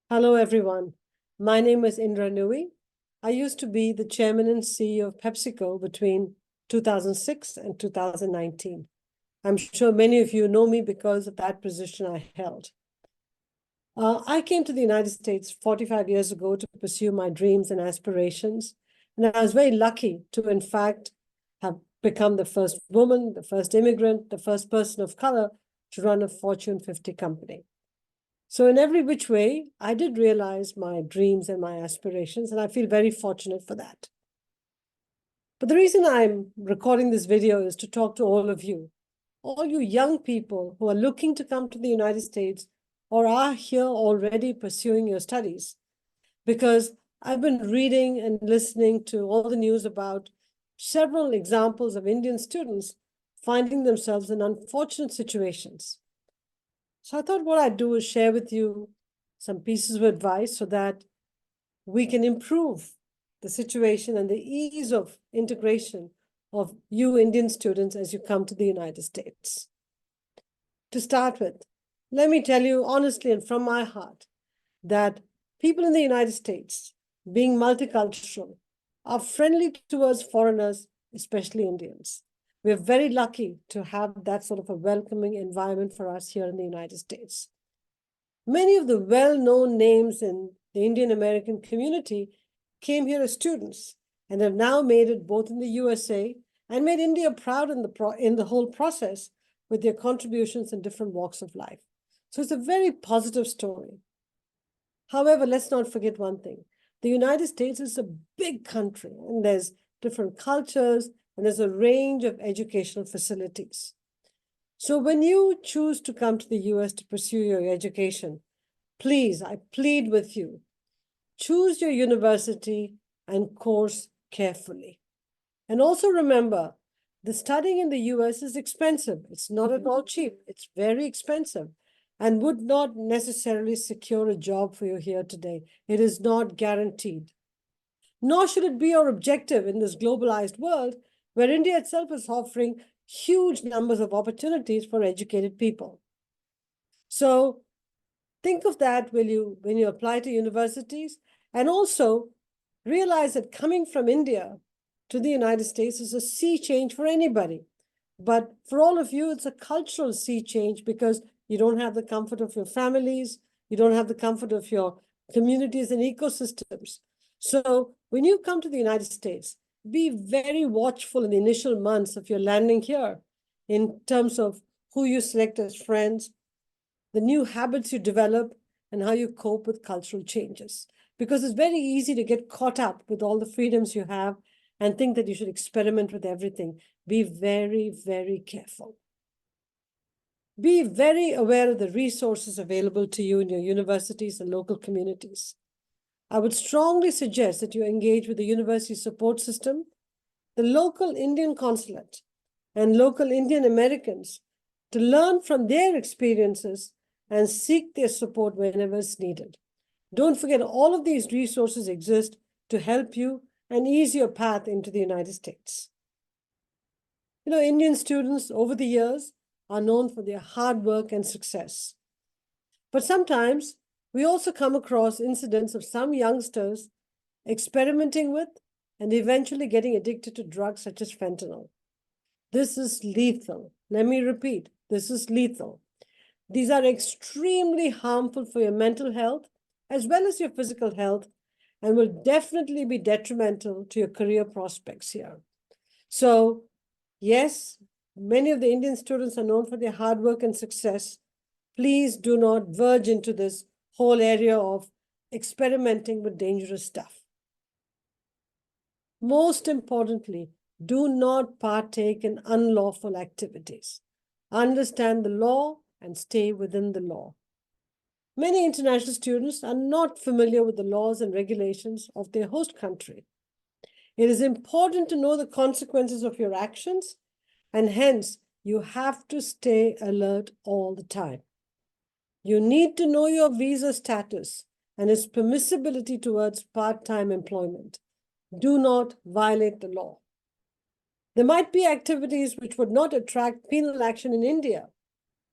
Hello, everyone. My name is Indra Nooyi. I used to be the Chairman and CEO of PepsiCo between 2006 and 2019. I'm sure many of you know me because of that position I held. I came to the United States 45 years ago to pursue my dreams and aspirations. And I was very lucky to, in fact, have become the first woman, the first immigrant, the first person of color to run a Fortune 50 company. So in every which way, I did realize my dreams and my aspirations, and I feel very fortunate for that. But the reason I'm recording this video is to talk to all of you, all you young people who are looking to come to the United States or are here already pursuing your studies. Because I've been reading and listening to all the news about several examples of Indian students finding themselves in unfortunate situations. So I thought what I'd do is share with you some pieces of advice so that we can improve the situation and the ease of integration of you Indian students as you come to the United States. To start with, let me tell you honestly and from my heart that people in the United States, being multicultural, are friendly towards foreigners, especially Indians. We're very lucky to have that sort of a welcoming environment for us here in the United States. Many of the well-known names in the Indian American community came here as students and have now made it both in the USA and made India proud in the whole process with their contributions in different walks of life. So it's a very positive story. However, let's not forget one thing. The United States is a big country, and there's different cultures, and there's a range of educational facilities. So when you choose to come to the US to pursue your education, please, I plead with you, choose your university and course carefully. And also remember, the studying in the US is expensive. It's not at all cheap. It's very expensive and would not necessarily secure a job for you here today. It is not guaranteed. Nor should it be your objective in this globalized world where India itself is offering huge numbers of opportunities for educated people. So think of that when you apply to universities, and also realize that coming from India to the United States is a sea change for anybody. But for all of you, it's a cultural sea change because you don't have the comfort of your families, you don't have the comfort of your communities and ecosystems. So when you come to the United States, be very watchful in the initial months of your landing here in terms of who you select as friends, the new habits you develop, and how you cope with cultural changes. Because it's very easy to get caught up with all the freedoms you have and think that you should experiment with everything. Be very, very careful. Be very aware of the resources available to you in your universities and local communities. I would strongly suggest that you engage with the university support system, the local Indian consulate, and local Indian Americans to learn from their experiences and seek their support whenever it's needed. Don't forget, all of these resources exist to help you and ease your path into the United States. You know, Indian students over the years are known for their hard work and success. But sometimes we also come across incidents of some youngsters experimenting with and eventually getting addicted to drugs such as fentanyl. This is lethal. Let me repeat, this is lethal. These are extremely harmful for your mental health as well as your physical health and will definitely be detrimental to your career prospects here. So, yes, many of the Indian students are known for their hard work and success. Please do not verge into this whole area of experimenting with dangerous stuff. Most importantly, do not partake in unlawful activities. Understand the law and stay within the law. Many international students are not familiar with the laws and regulations of their host country. It is important to know the consequences of your actions, and hence you have to stay alert all the time. You need to know your visa status and its permissibility towards part-time employment. Do not violate the law. There might be activities which would not attract penal action in India,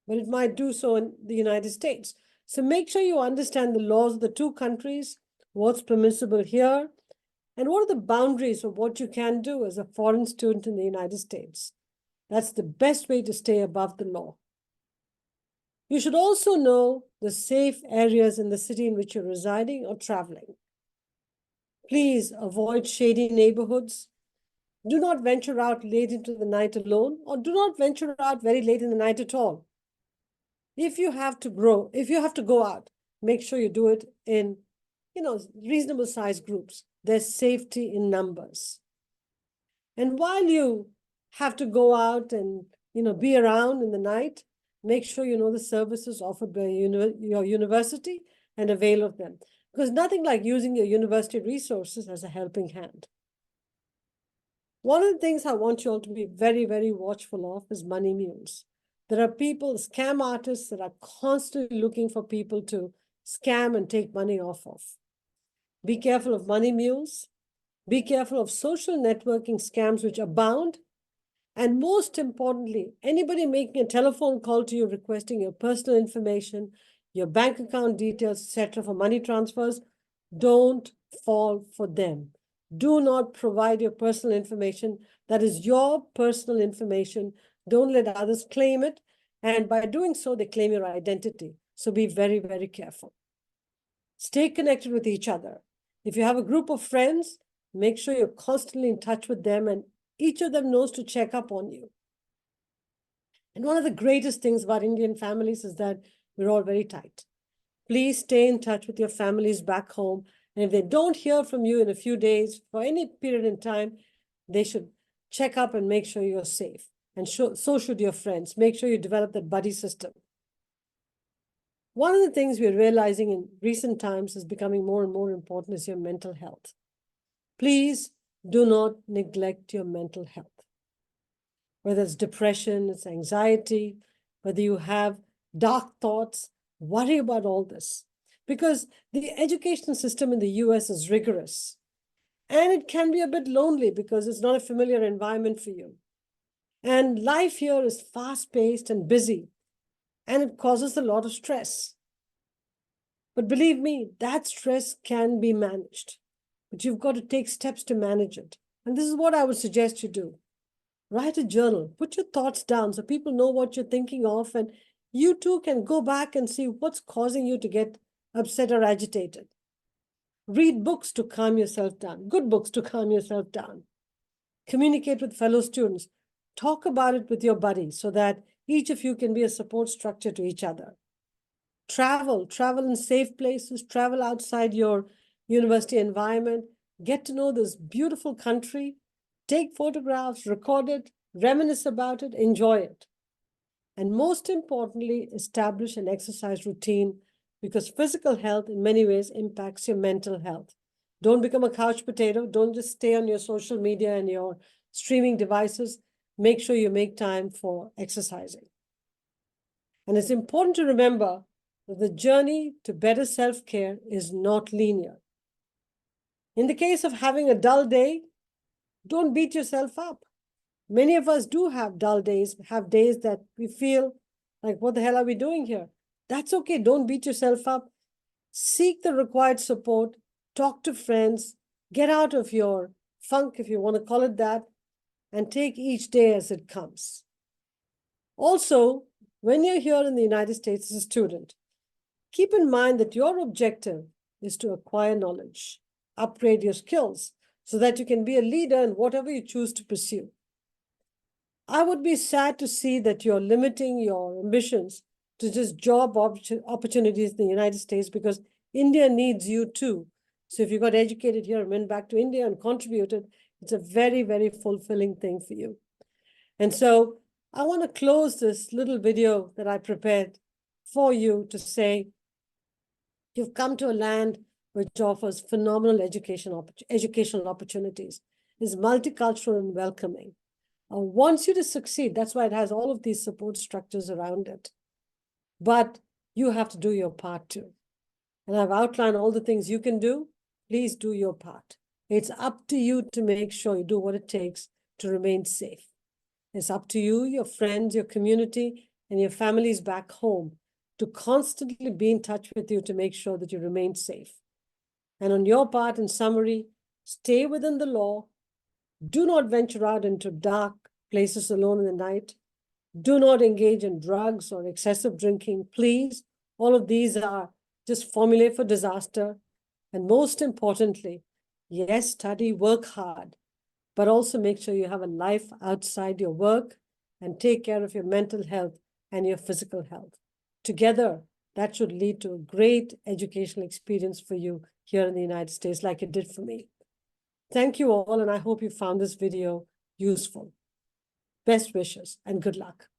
but it might do so in the United States. So make sure you understand the laws of the two countries, what's permissible here, and what are the boundaries of what you can do as a foreign student in the United States. That's the best way to stay above the law. You should also know the safe areas in the city in which you're residing or traveling. Please avoid shady neighborhoods. Do not venture out late into the night alone, or do not venture out very late in the night at all. If you have to go out, make sure you do it in, reasonable sized groups. There's safety in numbers. And while you have to go out and, be around in the night, make sure you know the services offered by your university and avail of them. Because nothing like using your university resources as a helping hand. One of the things I want you all to be very, very watchful of is money mules. There are people, scam artists, that are constantly looking for people to scam and take money off of. Be careful of money mules. Be careful of social networking scams which abound. And most importantly, anybody making a telephone call to you requesting your personal information, your bank account details, etc., for money transfers, don't fall for them. Do not provide your personal information. That is your personal information. Don't let others claim it. And by doing so, they claim your identity. So be very, very careful. Stay connected with each other. If you have a group of friends, make sure you're constantly in touch with them and each of them knows to check up on you. And one of the greatest things about Indian families is that we're all very tight. Please stay in touch with your families back home. And if they don't hear from you in a few days, for any period in time, they should check up and make sure you're safe. And so should your friends. Make sure you develop that buddy system. One of the things we're realizing in recent times is becoming more and more important is your mental health. Please do not neglect your mental health. Whether it's depression, it's anxiety, whether you have dark thoughts, worry about all this. Because the education system in the US is rigorous. And it can be a bit lonely because it's not a familiar environment for you. And life here is fast-paced and busy. And it causes a lot of stress. But believe me, that stress can be managed. But you've got to take steps to manage it. And this is what I would suggest you do. Write a journal, put your thoughts down so people know what you're thinking of, and you too can go back and see what's causing you to get upset or agitated. Read books to calm yourself down, good books to calm yourself down. Communicate with fellow students. Talk about it with your buddies so that each of you can be a support structure to each other. Travel in safe places, travel outside your university environment, get to know this beautiful country, take photographs, record it, reminisce about it, enjoy it. And most importantly, establish an exercise routine because physical health in many ways impacts your mental health. Don't become a couch potato. Don't just stay on your social media and your streaming devices. Make sure you make time for exercising. And it's important to remember that the journey to better self-care is not linear. In the case of having a dull day, don't beat yourself up. Many of us do have dull days, have days that we feel like, what the hell are we doing here? That's okay. Don't beat yourself up. Seek the required support. Talk to friends. Get out of your funk, if you want to call it that, and take each day as it comes. Also, when you're here in the United States as a student, keep in mind that your objective is to acquire knowledge, upgrade your skills, so that you can be a leader in whatever you choose to pursue. I would be sad to see that you're limiting your ambitions to just job opportunities in the United States because India needs you too. So if you got educated here and went back to India and contributed, it's a very, very fulfilling thing for you. And so I want to close this little video that I prepared for you to say, you've come to a land which offers phenomenal educational opportunities, is multicultural and welcoming. Wants you to succeed. That's why it has all of these support structures around it. But you have to do your part too. And I've outlined all the things you can do. Please do your part. It's up to you to make sure you do what it takes to remain safe. It's up to you, your friends, your community, and your families back home to constantly be in touch with you to make sure that you remain safe. And on your part, in summary, stay within the law. Do not venture out into dark places alone in the night. Do not engage in drugs or excessive drinking, please. All of these are just formulae for disaster. And most importantly, yes, study, work hard, but also make sure you have a life outside your work and take care of your mental health and your physical health. Together, that should lead to a great educational experience for you here in the United States, like it did for me. Thank you all, and I hope you found this video useful. Best wishes and good luck.